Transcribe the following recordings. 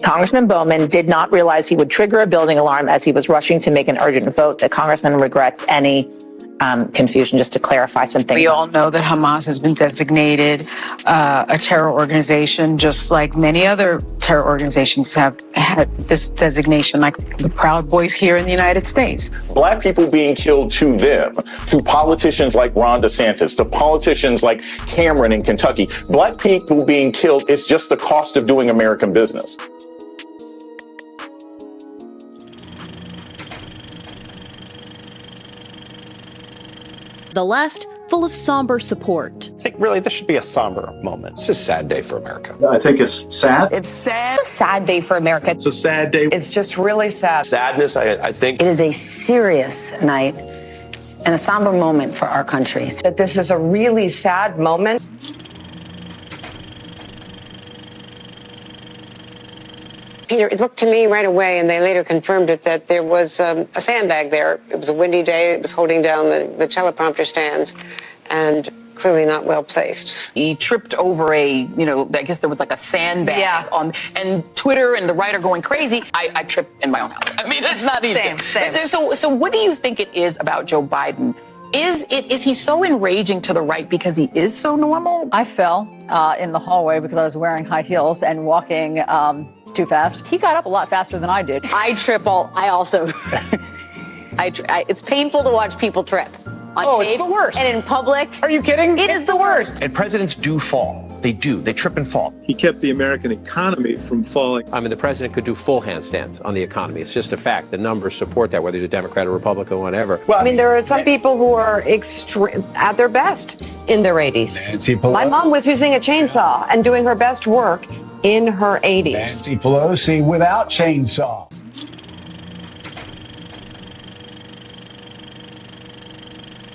Congressman Bowman did not realize he would trigger a building alarm as he was rushing to make an urgent vote. The congressman regrets any confusion, just to clarify some things. We all know that Hamas has been designated a terror organization, just like many other terror organizations have had this designation, like the Proud Boys here in the United States. Black people being killed to them, to politicians like Ron DeSantis, to politicians like Cameron in Kentucky. Black people being killed is just the cost of doing American business. The left, full of somber support. I think really this should be a somber moment. It's a sad day for America. I think it's sad. It's sad. It's a sad day for America. It's a sad day. It's just really sad. Sadness, I think. It is a serious night and a somber moment for our country. That this is a really sad moment. Peter, it looked to me right away, and they later confirmed it, that there was a sandbag there. It was a windy day. It was holding down the teleprompter stands, and clearly not well placed. He tripped over I guess there was like a sandbag on, and Twitter and the right are going crazy. I tripped in my own house. I mean, it's not easy. Same. So what do you think it is about Joe Biden? Is he so enraging to the right because he is so normal? I fell in the hallway because I was wearing high heels and walking too fast. He got up a lot faster than I did. I also. It's painful to watch people trip. On it's the worst. And in public. Are you kidding? It is the worst. And presidents do fall. They do. They trip and fall. He kept the American economy from falling. I mean, the president could do full handstands on the economy. It's just a fact. The numbers support that, whether he's a Democrat or Republican, whatever. Well, I mean, there are some people who are at their best in their 80s. My mom was using a chainsaw and doing her best work in her 80s. Nancy Pelosi without chainsaw.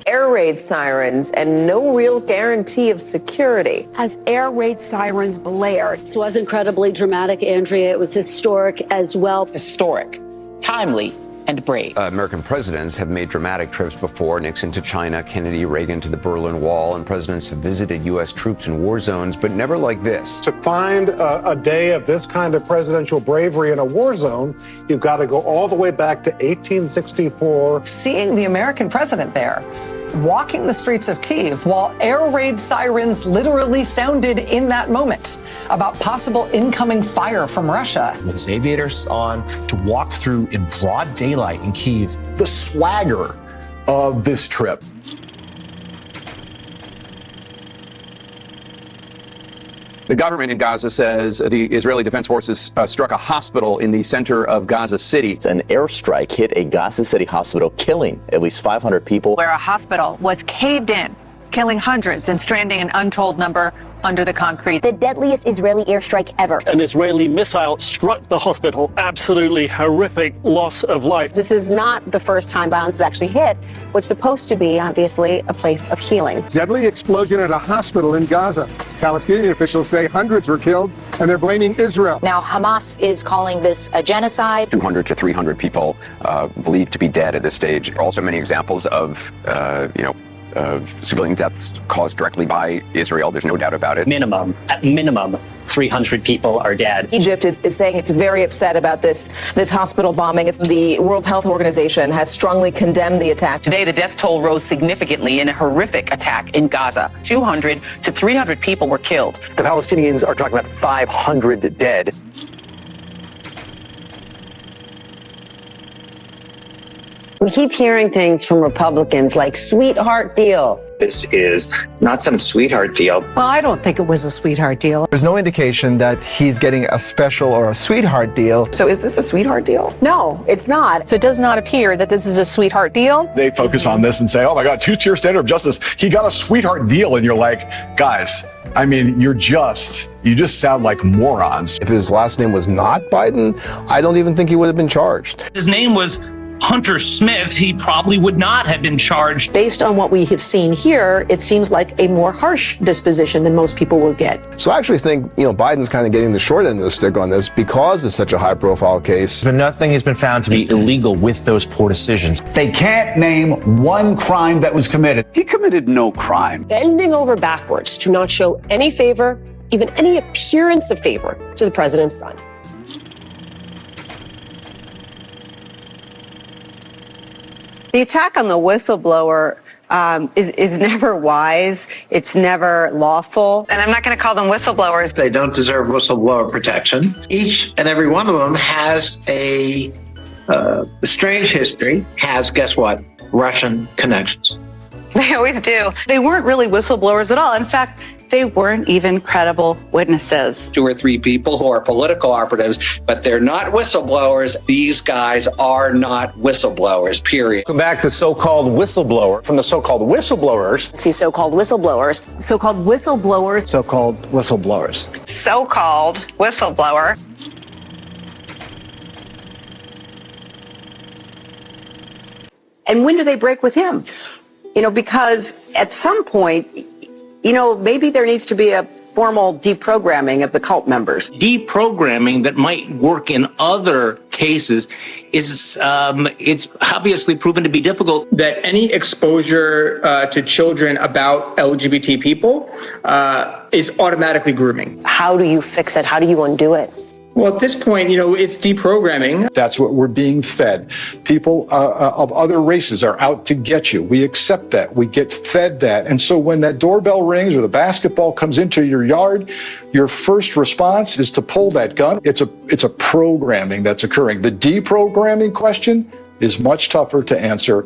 Air raid sirens and no real guarantee of security. As air raid sirens blared. It was incredibly dramatic, Andrea. It was historic as well. Historic, timely, and brave. American presidents have made dramatic trips before. Nixon to China, Kennedy, Reagan to the Berlin Wall, and presidents have visited U.S. troops in war zones, but never like this. To find a day of this kind of presidential bravery in a war zone, you've got to go all the way back to 1864. Seeing the American president there, walking the streets of Kyiv while air raid sirens literally sounded in that moment about possible incoming fire from Russia. With his aviators on to walk through in broad daylight in Kyiv. The swagger of this trip. The government in Gaza says the Israeli Defense Forces struck a hospital in the center of Gaza City. An airstrike hit a Gaza City hospital, killing at least 500 people. Where a hospital was caved in, killing hundreds and stranding an untold number under the concrete. The deadliest Israeli airstrike ever. An Israeli missile struck the hospital. Absolutely horrific loss of life. This is not the first time violence has actually hit what's supposed to be, obviously, a place of healing. Deadly explosion at a hospital in Gaza. Palestinian officials say hundreds were killed, and they're blaming Israel. Now, Hamas is calling this a genocide. 200 to 300 people believed to be dead at this stage. Also many examples of civilian deaths caused directly by Israel. There's no doubt about it. At minimum, 300 people are dead. Egypt is saying it's very upset about this hospital bombing. The World Health Organization has strongly condemned the attack. Today, the death toll rose significantly in a horrific attack in Gaza. 200 to 300 people were killed. The Palestinians are talking about 500 dead. We keep hearing things from Republicans like sweetheart deal. This is not some sweetheart deal. Well, I don't think it was a sweetheart deal. There's no indication that he's getting a special or a sweetheart deal. So is this a sweetheart deal? No, it's not. So it does not appear that this is a sweetheart deal. They focus on this and say, oh my God, two-tier standard of justice. He got a sweetheart deal. And you're like, guys, I mean, you just sound like morons. If his last name was not Biden, I don't even think he would have been charged. His name was Hunter Smith. He probably would not have been charged. Based on what we have seen here, it seems like a more harsh disposition than most people will get. So I actually think, Biden's kind of getting the short end of the stick on this because it's such a high-profile case. But nothing has been found to be illegal with those poor decisions. They can't name one crime that was committed. He committed no crime. Bending over backwards to not show any favor, even any appearance of favor, to the president's son. The attack on the whistleblower is never wise. It's never lawful. And I'm not going to call them whistleblowers. They don't deserve whistleblower protection. Each and every one of them has a strange history, has, guess what, Russian connections. They always do. They weren't really whistleblowers at all. In fact, they weren't even credible witnesses. 2 or 3 people who are political operatives, but they're not whistleblowers. These guys are not whistleblowers, period. Welcome back to so-called whistleblower. From the so-called whistleblowers. See, so-called whistleblowers. So-called whistleblowers. So-called whistleblowers. So-called whistleblower. And when do they break with him? Because at some point, maybe there needs to be a formal deprogramming of the cult members. Deprogramming that might work in other cases is it's obviously proven to be difficult. That any exposure to children about LGBT people is automatically grooming. How do you fix it? How do you undo it? Well, at this point, it's deprogramming. That's what we're being fed. People of other races are out to get you. We accept that. We get fed that. And so when that doorbell rings or the basketball comes into your yard, your first response is to pull that gun. It's a programming that's occurring. The deprogramming question is much tougher to answer.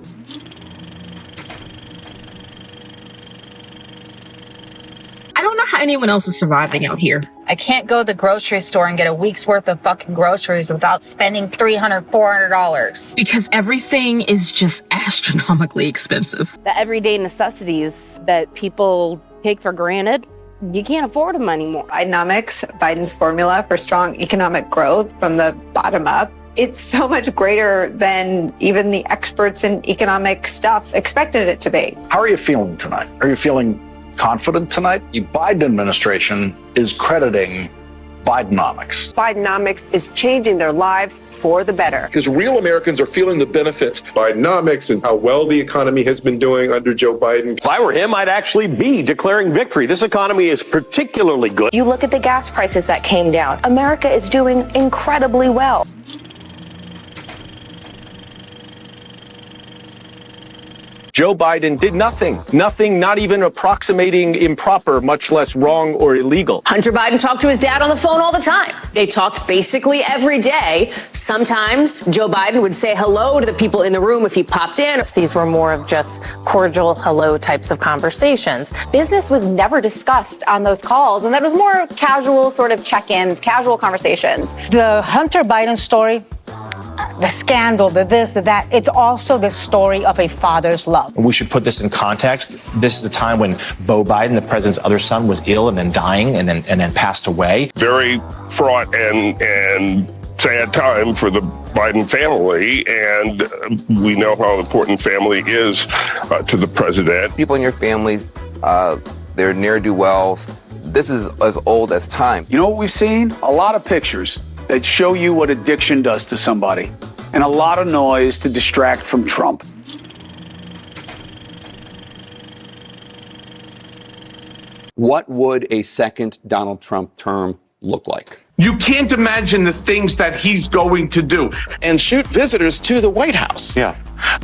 I don't know how anyone else is surviving out here. I can't go to the grocery store and get a week's worth of fucking groceries without spending $300, $400. Because everything is just astronomically expensive. The everyday necessities that people take for granted, you can't afford them anymore. Biden's formula for strong economic growth from the bottom up, it's so much greater than even the experts in economic stuff expected it to be. How are you feeling tonight? Are you feeling confident tonight? The Biden administration is crediting Bidenomics. Bidenomics is changing their lives for the better. Because real Americans are feeling the benefits. Bidenomics and how well the economy has been doing under Joe Biden. If I were him, I'd actually be declaring victory. This economy is particularly good. You look at the gas prices that came down. America is doing incredibly well. Joe Biden did nothing, not even approximating improper, much less wrong or illegal. Hunter Biden talked to his dad on the phone all the time. They talked basically every day. Sometimes Joe Biden would say hello to the people in the room if he popped in. These were more of just cordial hello types of conversations. Business was never discussed on those calls, and that was more casual sort of check-ins, casual conversations. The Hunter Biden story, the scandal, the this, the that, it's also the story of a father's love. We should put this in context. This is a time when Beau Biden, the president's other son, was ill and then dying and then passed away. Very fraught and sad time for the Biden family, and we know how important family is to the president. People in your families, they're ne'er-do-wells. This is as old as time. You know what we've seen? A lot of pictures that show you what addiction does to somebody, and a lot of noise to distract from Trump. What would a second Donald Trump term look like? You can't imagine the things that he's going to do. And shoot visitors to the White House. Yeah.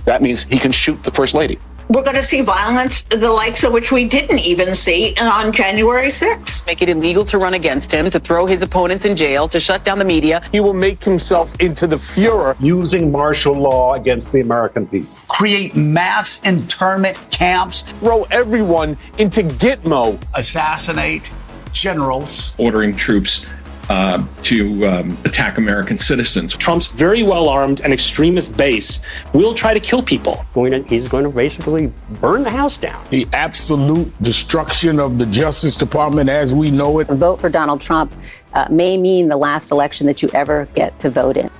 That means he can shoot the First Lady. We're going to see violence, the likes of which we didn't even see on January 6th. Make it illegal to run against him, to throw his opponents in jail, to shut down the media. He will make himself into the Fuhrer. Using martial law against the American people. Create mass internment camps. Throw everyone into Gitmo. Assassinate generals. Ordering troops to attack American citizens. Trump's very well-armed and extremist base will try to kill people. He's going to basically burn the house down. The absolute destruction of the Justice Department as we know it. A vote for Donald Trump may mean the last election that you ever get to vote in.